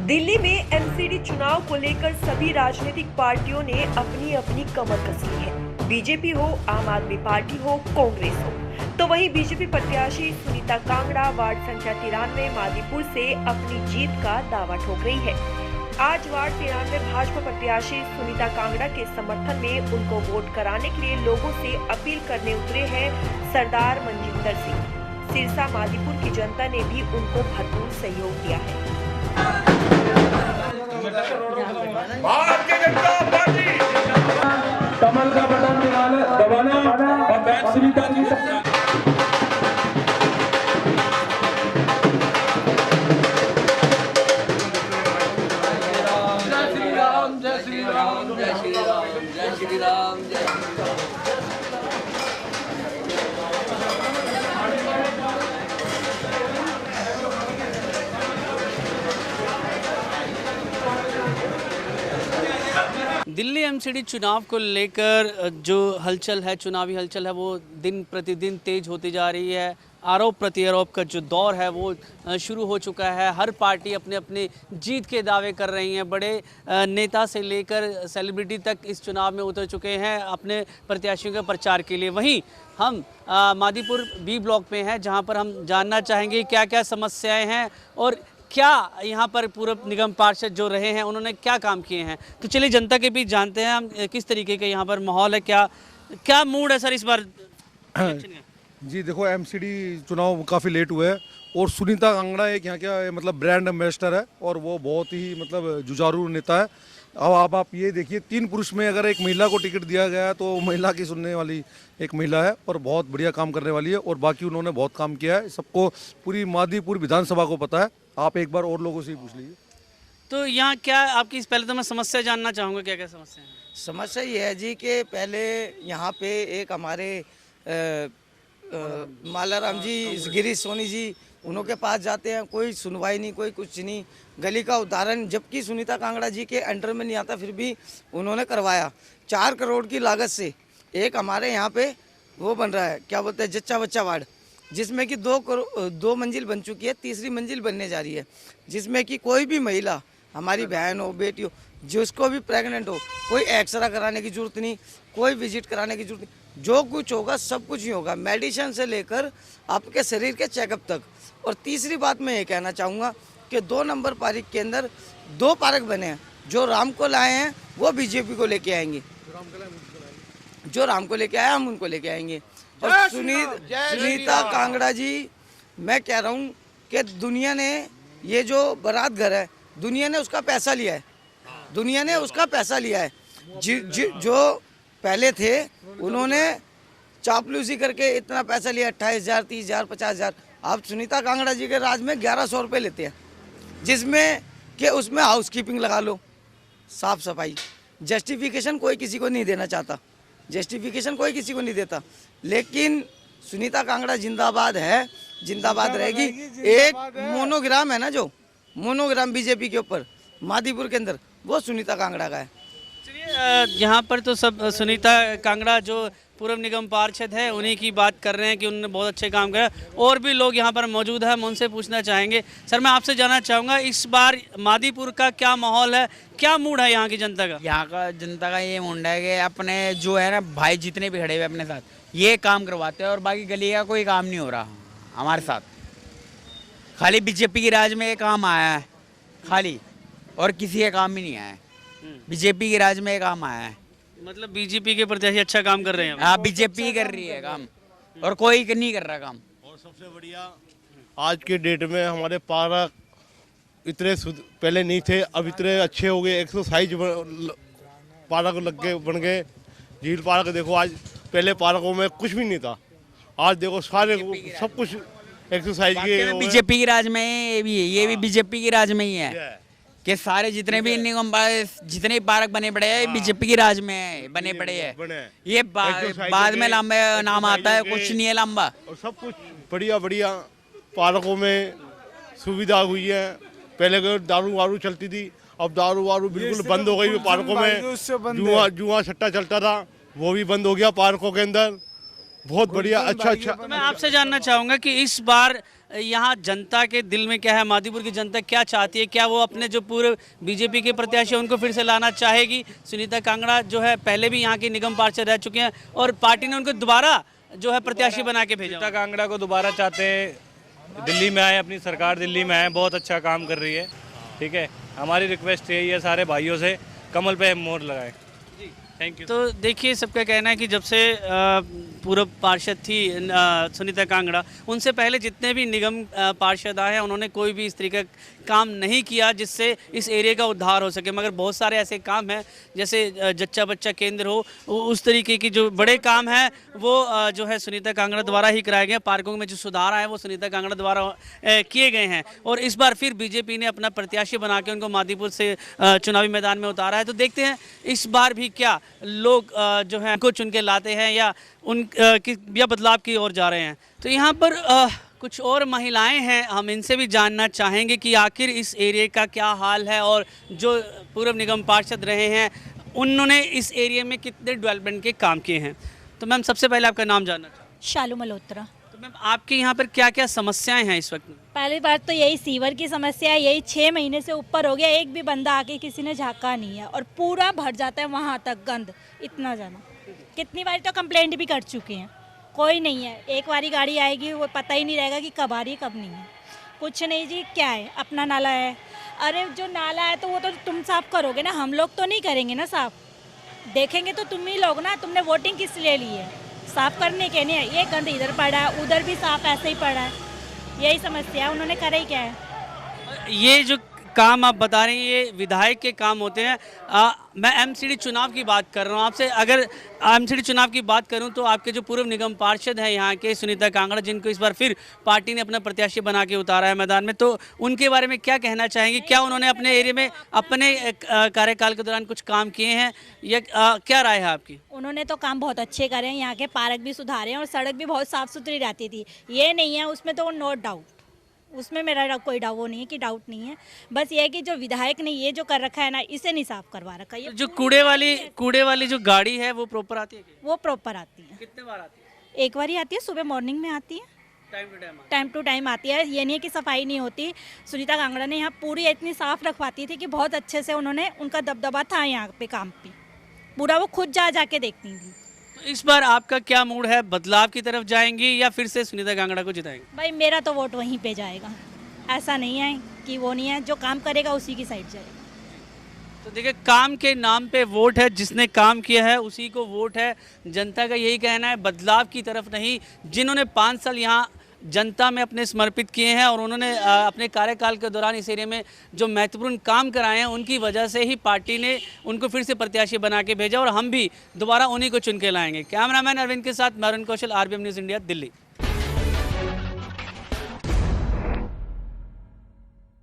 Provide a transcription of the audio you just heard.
दिल्ली में एमसीडी चुनाव को लेकर सभी राजनीतिक पार्टियों ने अपनी अपनी कमर कसी है। बीजेपी हो, आम आदमी पार्टी हो, कांग्रेस हो, तो वहीं बीजेपी प्रत्याशी सुनीता कांगड़ा वार्ड संख्या 93 मादीपुर से अपनी जीत का दावा ठोक रही है। आज वार्ड 93 भाजपा प्रत्याशी सुनीता कांगड़ा के समर्थन में उनको वोट कराने के लिए लोगों से अपील करने उतरे हैं सरदार मनजिंदर सिंह। सिरसा मादीपुर की जनता ने भी उनको भरपूर सहयोग दिया है। भारतीय जनता पार्टी कमल का बटन दबाना और बैक सुनीता जी दिल्ली एमसीडी चुनाव को लेकर जो हलचल है, चुनावी हलचल है, वो दिन प्रतिदिन तेज होती जा रही है। आरोप प्रत्यारोप का जो दौर है वो शुरू हो चुका है। हर पार्टी अपने अपने जीत के दावे कर रही हैं। बड़े नेता से लेकर सेलिब्रिटी तक इस चुनाव में उतर चुके हैं अपने प्रत्याशियों के प्रचार के लिए। वहीं हम मादीपुर बी ब्लॉक में हैं, जहां पर हम जानना चाहेंगे क्या क्या समस्याएं हैं और क्या यहाँ पर पूर्व निगम पार्षद जो रहे हैं उन्होंने क्या काम किए हैं। तो चलिए जनता के बीच जानते हैं हम किस तरीके का यहाँ पर माहौल है, क्या मूड है सर इस बार। जी देखो, एमसीडी चुनाव काफ़ी लेट हुए हैं और सुनीता कांगड़ा एक यहाँ क्या मतलब ब्रांड एम्बेसडर है और वो बहुत ही मतलब जुझारू नेता है। अब आप ये देखिए, 3 पुरुष में अगर एक महिला को टिकट दिया गया है तो महिला की सुनने वाली एक महिला है और बहुत बढ़िया काम करने वाली है और बाकी उन्होंने बहुत काम किया है। सबको पूरी मादीपुर विधानसभा को पता है। आप एक बार और लोगों से ही पूछ लीजिए। तो यहाँ क्या आपकी पहले तो मैं समस्या जानना चाहूँगा, क्या क्या समस्या है। समस्या ये है जी कि पहले यहाँ पे एक हमारे मालाराम जी, गिरीश सोनी जी, उनके पास जाते हैं, कोई सुनवाई नहीं, कोई कुछ नहीं। गली का उदाहरण जबकि सुनीता कांगड़ा जी के अंडर में नहीं आता, फिर भी उन्होंने करवाया। 4 करोड़ की लागत से एक हमारे यहाँ पे वो बन रहा है, क्या बोलते हैं, जच्चा बच्चा वार्ड, जिसमें कि 2 मंजिल बन चुकी है, तीसरी मंजिल बनने जा रही है, जिसमें कि कोई भी महिला, हमारी बहन हो, बेटी हो, जिसको भी प्रेग्नेंट हो, कोई एक्सरा कराने की जरूरत नहीं, कोई विजिट कराने की जरूरत नहीं। जो कुछ होगा सब कुछ ही होगा, मेडिसिन से लेकर आपके शरीर के चेकअप तक। और तीसरी बात मैं ये कहना चाहूँगा कि 2 नंबर पार्क के अंदर 2 पार्क बने हैं। जो राम को लाए हैं वो बीजेपी को लेके आएंगे, जो राम को लेके आया हम उनको लेके आएंगे। और सुनीता कांगड़ा जी, मैं कह रहा हूँ कि दुनिया ने ये जो बारात घर है, दुनिया ने उसका पैसा लिया है, दुनिया ने उसका पैसा लिया है। जो पहले थे उन्होंने चापलूसी करके इतना पैसा लिया, 28,000, 30,000, 50,000। आप सुनीता कांगड़ा जी के राज में 1100 रुपये लेते हैं, जिसमें कि उसमें हाउसकीपिंग लगा लो, साफ सफाई। जस्टिफिकेशन कोई किसी को नहीं देना चाहता, जस्टिफिकेशन कोई किसी को नहीं देता, लेकिन सुनीता कांगड़ा जिंदाबाद है, जिंदाबाद रहेगी। एक मोनोग्राम है ना, जो मोनोग्राम बीजेपी के ऊपर मादीपुर के अंदर, वो सुनीता कांगड़ा का है। चलिए, यहाँ पर तो सब सुनीता कांगड़ा जो पूर्व निगम पार्षद है उन्हीं की बात कर रहे हैं कि उन्होंने बहुत अच्छे काम किया। और भी लोग यहाँ पर मौजूद हैं, हम उनसे पूछना चाहेंगे। सर, मैं आपसे जानना चाहूँगा इस बार मादीपुर का क्या माहौल है, क्या मूड है यहाँ की जनता का। यहाँ का जनता का ये मूड है कि अपने जो है ना भाई जितने भी खड़े हुए अपने साथ ये काम करवाते हैं और बाकी गली का कोई काम नहीं हो रहा हमारे साथ। खाली बीजेपी की राज में ये काम आया है खाली, और किसी का काम ही नहीं आया है। बीजेपी की राज में ये काम आया है, मतलब बीजेपी के प्रत्याशी अच्छा काम कर रहे हैं। हाँ, बीजेपी कर रही है काम और कोई नहीं कर रहा काम। और सबसे बढ़िया आज के डेट में हमारे पार्क इतने पहले नहीं थे, अब इतने अच्छे हो गए। एक्सरसाइज पार्क लग गए, बन गए। झील पार्क देखो, आज पहले पार्कों में कुछ भी नहीं था, आज देखो सारे सब कुछ एक्सरसाइज के। बीजेपी की राज में ये भी बीजेपी की राज में ही है कि सारे जितने भी निगम जितने पार्क बने पड़े हैं बीजेपी की राज में बने पड़े हैं। ये बाद में लंबा नाम आता है, कुछ नहीं है लंबा। और सब कुछ बढ़िया बढ़िया पार्कों में सुविधा हुई है। पहले दारू वारू चलती थी, अब दारू वारू बिल्कुल बंद हो गई पार्कों में। जुआ सट्टा चलता था, वो भी बंद हो गया पार्कों के अंदर। बहुत बढ़िया, अच्छा। तो मैं आपसे जानना चाहूँगा कि इस बार यहाँ जनता के दिल में क्या है, मादीपुर की जनता क्या चाहती है? क्या वो अपने जो पूर्व बीजेपी के प्रत्याशी उनको फिर से लाना चाहेगी? सुनीता कांगड़ा जो है पहले भी यहाँ की निगम पार्षद रह चुके हैं और पार्टी ने उनको दोबारा जो है प्रत्याशी बना के भेजा। सुनीता कांगड़ा को दोबारा चाहते हैं, दिल्ली में आए, अपनी सरकार दिल्ली में आए, बहुत अच्छा काम कर रही है। ठीक है, हमारी रिक्वेस्ट यही है सारे भाइयों से, कमल पे मोहर लगाएं। Thank you. तो देखिए, सबका कहना है कि जब से पूर्व पार्षद थी सुनीता कांगड़ा, उनसे पहले जितने भी निगम पार्षद आए हैं उन्होंने कोई भी इस तरीके का काम नहीं किया जिससे इस एरिया का उद्धार हो सके। मगर बहुत सारे ऐसे काम हैं, जैसे जच्चा बच्चा केंद्र हो, उस तरीके की जो बड़े काम हैं वो जो है सुनीता कांगड़ा द्वारा ही कराए गए। पार्कों में जो सुधार आए वो सुनीता कांगड़ा द्वारा किए गए हैं और इस बार फिर बीजेपी ने अपना प्रत्याशी बना के उनको मादीपुर से चुनावी मैदान में उतारा है। तो देखते हैं इस बार भी क्या लोग जो हैं उनको चुन के लाते हैं या या बदलाव की ओर जा रहे हैं। तो यहाँ पर कुछ और महिलाएं हैं, हम इनसे भी जानना चाहेंगे कि आखिर इस एरिया का क्या हाल है और जो पूर्व निगम पार्षद रहे हैं उन्होंने इस एरिया में कितने डेवलपमेंट के काम किए हैं। तो मैम, सबसे पहले आपका नाम जानना चाहूँ। शालू मल्होत्रा। तो मैम, आपके यहाँ पर क्या क्या समस्याएं हैं इस वक्त में? पहली बात तो यही सीवर की समस्या है, यही 6 महीने से ऊपर हो गया, एक भी बंदा आके किसी ने झाँका नहीं है और पूरा भर जाता है वहाँ तक गंद, इतना ज़्यादा। कितनी बार तो कंप्लेंट भी कर चुके हैं, कोई नहीं है। एक बारी गाड़ी आएगी वो पता ही नहीं रहेगा कि कब आ रही है कब नहीं है। कुछ नहीं जी, क्या है, अपना नाला है। अरे जो नाला है तो वो तो तुम साफ करोगे ना, हम लोग तो नहीं करेंगे ना साफ। देखेंगे तो तुम ही लोग ना, तुमने वोटिंग किस लिए ली है? साफ करने के नहीं है। ये गंद इधर पड़ा है, उधर भी साफ ऐसे ही पड़ा है, यही समस्या है। उन्होंने करा ही क्या है? ये जो काम आप बता रहे हैं ये विधायक के काम होते हैं। मैं एमसीडी चुनाव की बात कर रहा हूँ आपसे। अगर एमसीडी चुनाव की बात करूँ तो आपके जो पूर्व निगम पार्षद हैं यहाँ के सुनीता कांगड़ा, जिनको इस बार फिर पार्टी ने अपना प्रत्याशी बना के उतारा है मैदान में, तो उनके बारे में क्या कहना चाहेंगे? क्या उन्होंने अपने एरिया में अपने कार्यकाल के दौरान कुछ काम किए हैं या क्या राय है आपकी? उन्होंने तो काम बहुत अच्छे करे हैं, यहाँ के पार्क भी सुधारे हैं और सड़क भी बहुत साफ़ सुथरी रहती थी। ये नहीं है, उसमें तो नो डाउट, उसमें मेरा कोई डाउट वो नहीं है कि डाउट नहीं है। बस ये है कि जो विधायक ने ये जो कर रखा है ना, इसे नहीं साफ करवा रखा। ये जो कूड़े वाली जो गाड़ी है वो प्रॉपर आती है क्या? वो प्रॉपर आती है। कितने बार आती है? एक बार ही आती है, सुबह मॉर्निंग में आती है, टाइम टू टाइम आती है। ये नहीं है कि सफाई नहीं होती। सुनीता कांगड़ा ने यहाँ पूरी इतनी साफ रखवाती थी कि बहुत अच्छे से उन्होंने, उनका दबदबा था यहाँ पे काम पे, पूरा वो खुद जाके देखती थी। इस बार आपका क्या मूड है? बदलाव की तरफ जाएंगी या फिर से सुनीता कांगड़ा को जिताएंगे? भाई मेरा तो वोट वहीं पे जाएगा, ऐसा नहीं है कि वो नहीं है, जो काम करेगा उसी की साइड जाएगा। तो देखिए, काम के नाम पे वोट है, जिसने काम किया है उसी को वोट है। जनता का यही कहना है, बदलाव की तरफ नहीं। जिन्होंने 5 साल यहाँ जनता में अपने समर्पित किए हैं और उन्होंने अपने कार्यकाल के दौरान इस एरिया में जो महत्वपूर्ण काम कराए हैं, उनकी वजह से ही पार्टी ने उनको फिर से प्रत्याशी बना के भेजा और हम भी दोबारा उन्हीं को चुन के लाएंगे। कैमरामैन अरविंद के साथ मैं अरुण कौशल, आरबीएम न्यूज़ इंडिया, दिल्ली।